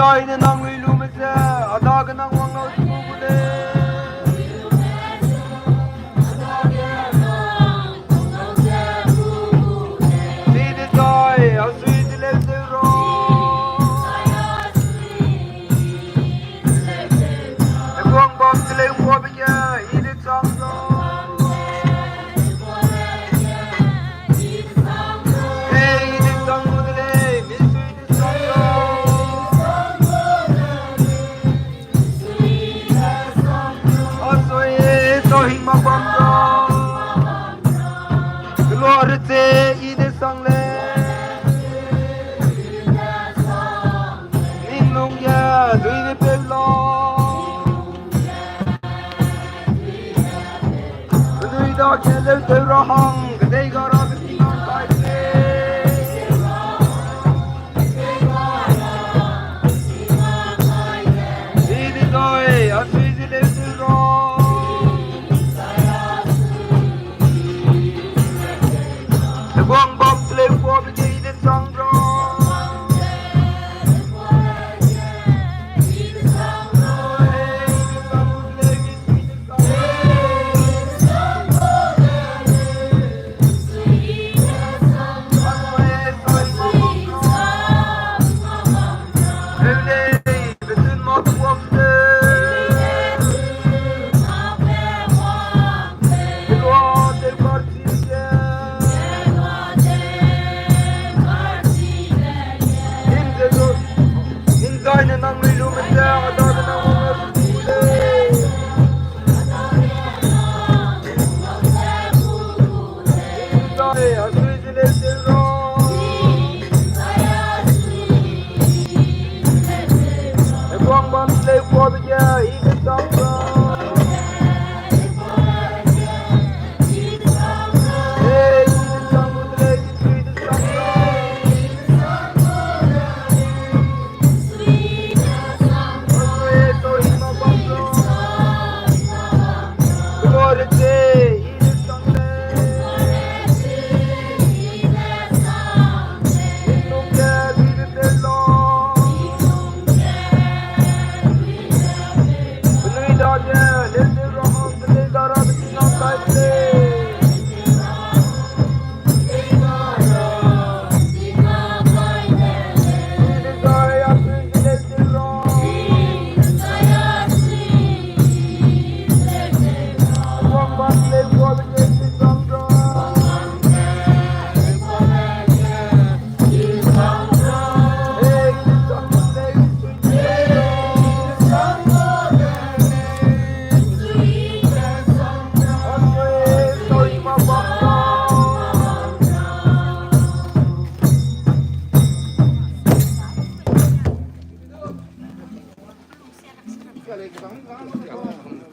Inzayne nang ilumese adag nang wanga usugule Sidi zay aswid lezero Ebong bom tile uwabike idit samzo Hey idit samzo dile misu idit samzo Sohing mabamro Glory te ide sangle Ninung ya duine pello Duida kele te rahang Gdei gara bitingan kaite Sidi doi aswizi leziro Buang bom slave for the gate and song Inzayne nang ilumese adag nang wanga usugule Inzay aswid lezero Ebong bom slave for the yeah idit samzo Hey idit samzo dile misu idit samzo Sohing mabamro Glory te idit sangle Ninung ya duine pello Duida ya leze rahang Gdei gara bitingan kaite Sidi zay aswid lezero Buang bom slave for the gate and song Hey idit samzo dile misu idit Sohing mabamro Allez,